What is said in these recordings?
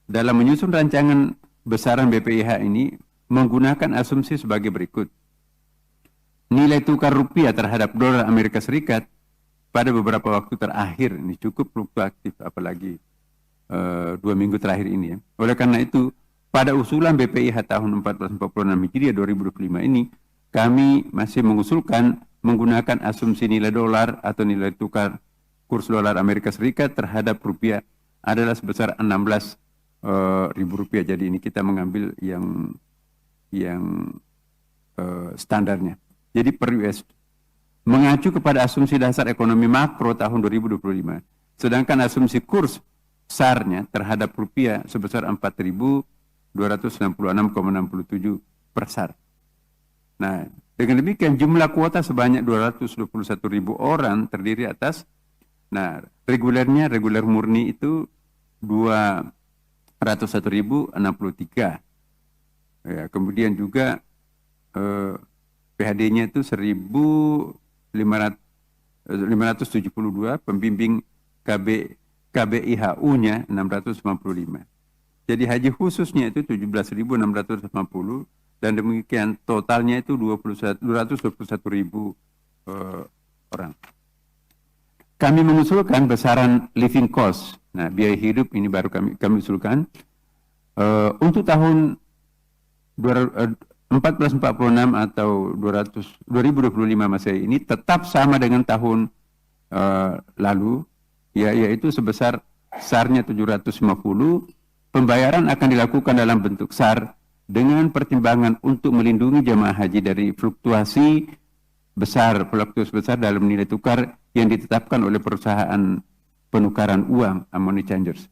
dalam menyusun rancangan besaran BPIH ini menggunakan asumsi sebagai berikut. Nilai tukar rupiah terhadap dolar Amerika Serikat pada beberapa waktu terakhir ini cukup fluktuatif, apalagi 2 minggu terakhir ini ya. Oleh karena itu, pada usulan BPIH tahun 1446 Hijriah 2025 ini, kami masih mengusulkan menggunakan asumsi nilai dolar atau nilai tukar kurs dolar Amerika Serikat terhadap rupiah adalah sebesar 16 ribu rupiah. Jadi ini kita mengambil yang standarnya. Jadi per US mengacu kepada asumsi dasar ekonomi makro tahun 2025. Sedangkan asumsi kurs SAR-nya terhadap rupiah sebesar 4.266,67 per SAR. Nah, dengan demikian jumlah kuota sebanyak 221.000 orang terdiri atas, nah reguler murni itu 201.063. Ya, kemudian juga PHD-nya itu 1.572, pembimbing KBIHU-nya 695. Jadi haji khususnya itu 17.680 dan demikian totalnya itu 221.000 orang. Kami mengusulkan besaran living cost. Nah, biaya hidup ini baru kami usulkan untuk tahun 1446 atau 2025 Masehi ini tetap sama dengan tahun lalu, yaitu sebesar SAR-nya 750. Pembayaran akan dilakukan dalam bentuk SAR dengan pertimbangan untuk melindungi jemaah haji dari fluktuasi besar dalam nilai tukar yang ditetapkan oleh perusahaan penukaran uang, money changers.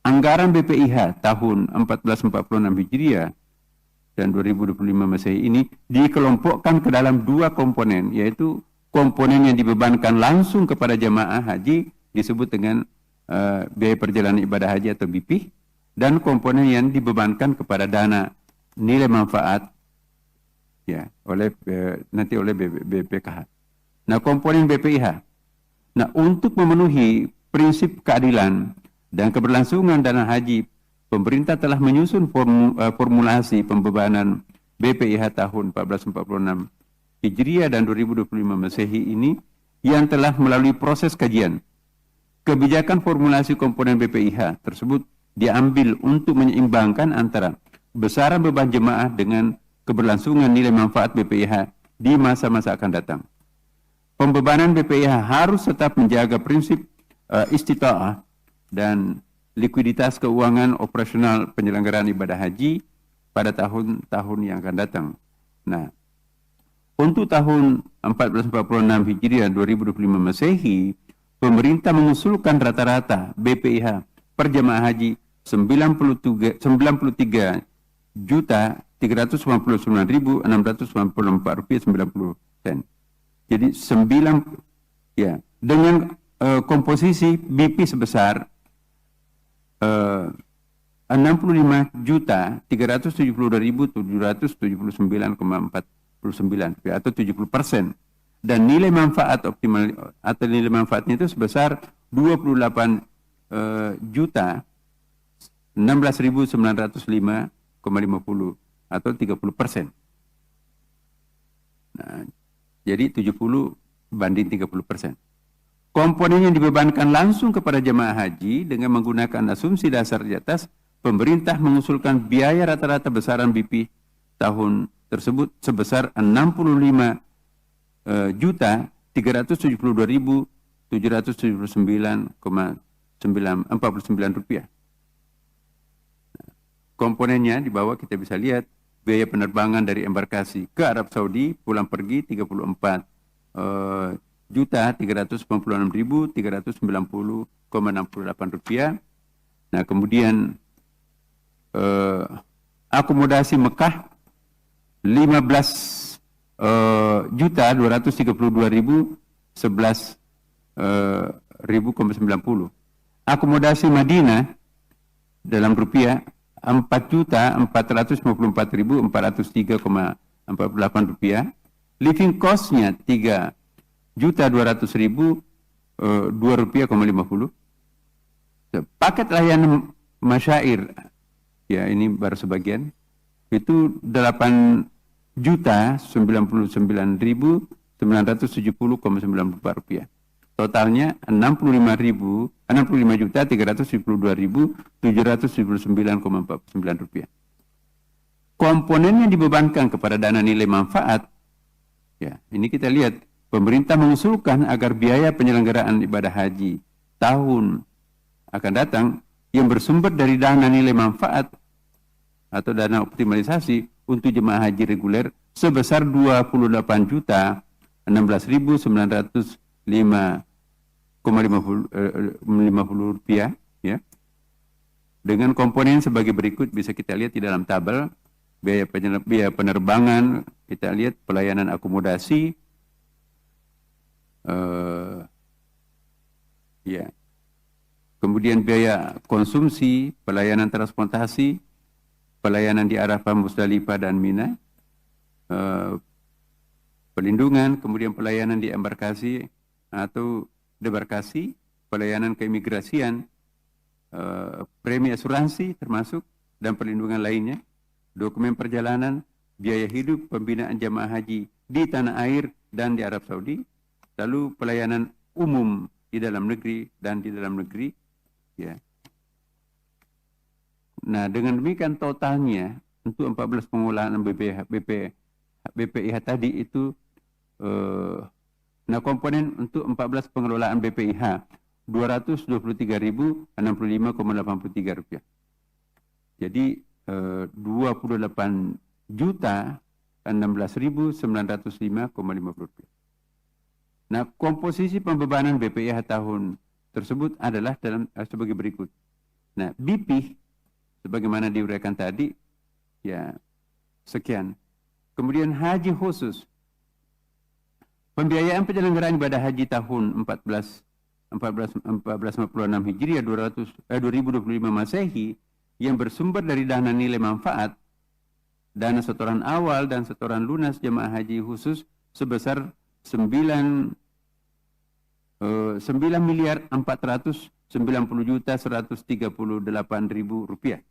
Anggaran BPIH tahun 1446 Hijriah dan 2025 Masehi ini dikelompokkan ke dalam 2 komponen, yaitu komponen yang dibebankan langsung kepada jemaah haji disebut dengan biaya perjalanan ibadah haji atau BP, dan komponen yang dibebankan kepada dana nilai manfaat ya nanti oleh BPKH. Nah, komponen BPIH. Nah, untuk memenuhi prinsip keadilan dan keberlangsungan dana haji, pemerintah telah menyusun formulasi pembebanan BPIH tahun 1446 Hijriah dan 2025 Masehi ini yang telah melalui proses kajian. Kebijakan formulasi komponen BPIH tersebut diambil untuk menyeimbangkan antara besaran beban jemaah dengan keberlangsungan nilai manfaat BPIH di masa-masa akan datang. Pembebanan BPIH harus tetap menjaga prinsip istita'ah dan likuiditas keuangan operasional penyelenggaraan ibadah haji pada tahun-tahun yang akan datang. Nah, untuk tahun 1446 Hijriah 2025 Masehi, pemerintah mengusulkan rata-rata BPIH per jemaah haji 93.399.694 rupiah 90 sen. Jadi dengan komposisi BP sebesar 65.372.779,49 atau 70%, dan nilai manfaat optimal atau nilai manfaatnya itu sebesar 28.16.905,50 atau 30%. Nah, jadi 70 banding 30%. Komponen yang dibebankan langsung kepada jemaah haji dengan menggunakan asumsi dasar di atas, pemerintah mengusulkan biaya rata-rata besaran BP tahun tersebut sebesar 65.372.779,49 rupiah. Komponennya di bawah kita bisa lihat biaya penerbangan dari embarkasi ke Arab Saudi pulang pergi 34.396.390,68 rupiah. Nah, kemudian akomodasi Mekah 15.232.011,90. Akomodasi Madinah dalam rupiah 4.454.403,48 rupiah. Living cost-nya 3.200.000 2 rupiah 50. Paket layanan masyair, ya ini baru sebagian, itu 8.099.970,94 rupiah. Totalnya 65.372.779,49 rupiah. Komponen yang dibebankan kepada dana nilai manfaat, ya ini kita lihat, pemerintah mengusulkan agar biaya penyelenggaraan ibadah haji tahun akan datang yang bersumber dari dana nilai manfaat atau dana optimalisasi untuk jemaah haji reguler sebesar 28.916.950 rupiah, ya. Dengan komponen sebagai berikut, bisa kita lihat di dalam tabel. Biaya penerbangan, kita lihat pelayanan akomodasi, ya. Kemudian biaya konsumsi, pelayanan transportasi, pelayanan di Arafah, Musdalifah dan Mina, pelindungan, kemudian pelayanan di embarkasi atau debarkasi, pelayanan keimigrasian, premi asuransi termasuk, dan perlindungan lainnya, dokumen perjalanan, biaya hidup, pembinaan jamaah haji di tanah air dan di Arab Saudi, lalu pelayanan umum di dalam negeri dan di dalam negeri, ya. Nah, dengan demikian totalnya untuk 14 pengelolaan BPIH tadi itu, nah komponen untuk 14 pengelolaan BPIH 223.065,83 rupiah. Jadi 28.016.905,50 rupiah. Nah, komposisi pembebanan BPIH tahun tersebut adalah sebagai berikut. Nah, BP sebagaimana diuraikan tadi, ya sekian. Kemudian haji khusus, pembiayaan penyelenggaraan ibadah haji tahun 1456 Hijriah 2025 Masehi yang bersumber dari dana nilai manfaat, dana setoran awal dan setoran lunas jemaah haji khusus sebesar 9.490.138.000 rupiah.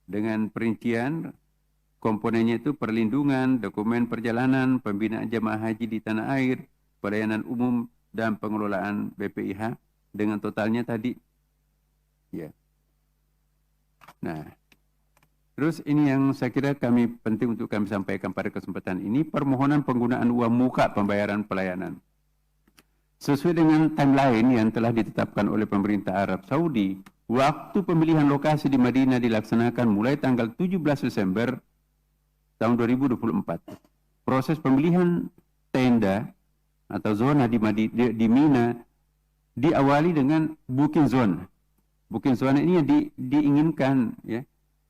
Dengan perincian komponennya itu perlindungan, dokumen perjalanan, pembinaan jemaah haji di tanah air, pelayanan umum dan pengelolaan BPIH dengan totalnya tadi, ya. Nah, terus ini yang saya kira penting untuk kami sampaikan pada kesempatan ini, permohonan penggunaan uang muka pembayaran pelayanan. Sesuai dengan timeline yang telah ditetapkan oleh pemerintah Arab Saudi, waktu pemilihan lokasi di Madinah dilaksanakan mulai tanggal 17 Desember tahun 2024. Proses pemilihan tenda atau zona di Mina diawali dengan booking zone. Booking zone ini yang diinginkan, ya,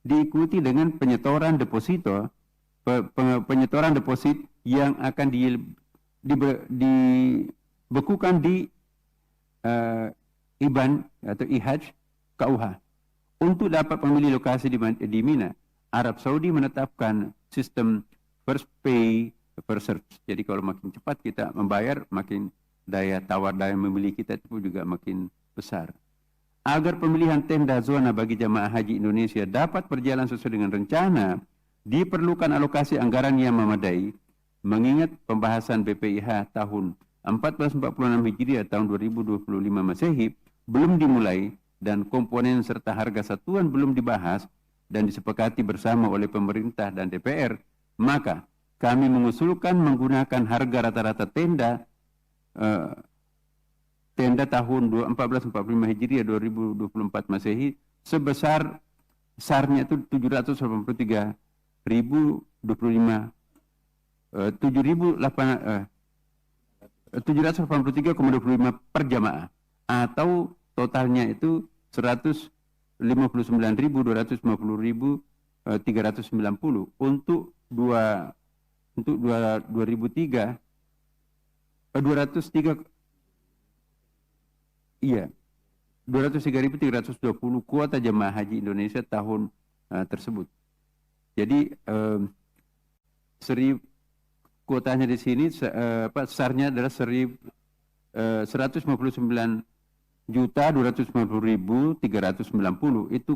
diikuti dengan penyetoran deposito, penyetoran deposit yang akan dibekukan di IBAN atau IHAJ KUH. Untuk dapat memilih lokasi di Mina, Arab Saudi menetapkan sistem first pay first serve. Jadi kalau makin cepat kita membayar, makin daya tawar daya membeli kita itu juga makin besar. Agar pemilihan tenda zona bagi jamaah haji Indonesia dapat berjalan sesuai dengan rencana, diperlukan alokasi anggaran yang memadai, mengingat pembahasan BPIH tahun 1446 Hijriah tahun 2025 Masehi belum dimulai dan komponen serta harga satuan belum dibahas dan disepakati bersama oleh pemerintah dan DPR, maka kami mengusulkan menggunakan harga rata-rata tenda tahun 1445 Hijriah 2024 Masehi sebesar SAR-nya itu 783.025 783,25 per jamaah, atau totalnya itu 159.250.390 untuk 203 203.320 kuota jemaah haji Indonesia tahun tersebut. Jadi kuotanya di sini SAR-nya adalah 159 11.250.390 itu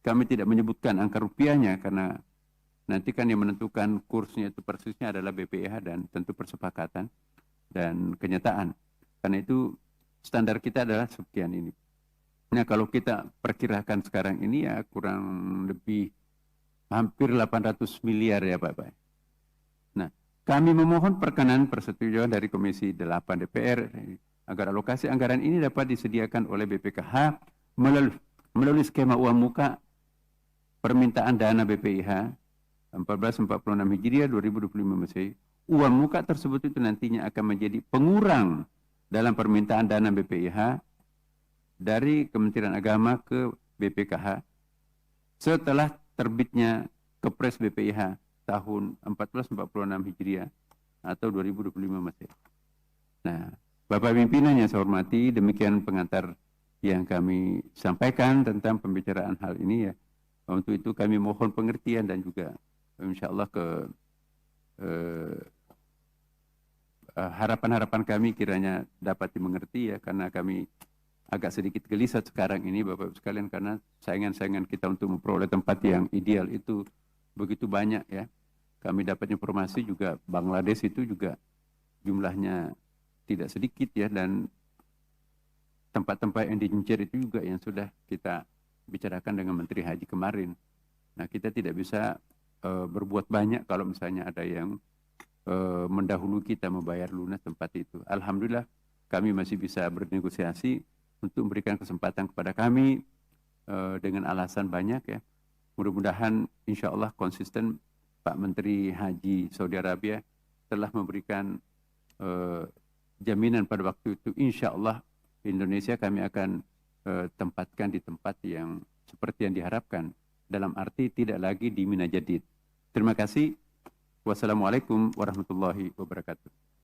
kami tidak menyebutkan angka rupiahnya karena nanti kan yang menentukan kursnya itu persisnya adalah BPIH dan tentu persepakatan dan kenyataan. Karena itu standar kita adalah sekian ini. Nah kalau kita perkirakan sekarang ini ya kurang lebih hampir 800 miliar ya Bapak. Nah kami memohon perkenan persetujuan dari Komisi 8 DPR agar alokasi anggaran ini dapat disediakan oleh BPKH melalui skema uang muka permintaan dana BPIH 1446 Hijriah 2025 Masehi. Uang muka tersebut itu nantinya akan menjadi pengurang dalam permintaan dana BPIH dari Kementerian Agama ke BPKH setelah terbitnya Kepres BPIH tahun 1446 Hijriah atau 2025 Masehi. Nah, Bapak pimpinan yang saya hormati, demikian pengantar yang kami sampaikan tentang pembicaraan hal ini ya. Untuk itu kami mohon pengertian dan juga insya Allah harapan-harapan kami kiranya dapat dimengerti ya, karena kami agak sedikit gelisah sekarang ini Bapak sekalian karena saingan-saingan kita untuk memperoleh tempat yang ideal itu begitu banyak ya. Kami dapat informasi juga Bangladesh itu juga jumlahnya tidak sedikit ya, dan tempat-tempat yang diincar itu juga yang sudah kita bicarakan dengan Menteri Haji kemarin. Nah kita tidak bisa berbuat banyak kalau misalnya ada yang mendahului kita membayar lunas tempat itu. Alhamdulillah kami masih bisa bernegosiasi untuk memberikan kesempatan kepada kami dengan alasan banyak ya. Mudah-mudahan insya Allah konsisten Pak Menteri Haji Saudi Arabia telah memberikan jaminan pada waktu itu insya Allah Indonesia kami akan tempatkan di tempat yang seperti yang diharapkan, dalam arti tidak lagi di Mina Jadid. Terima kasih. Wassalamualaikum warahmatullahi wabarakatuh.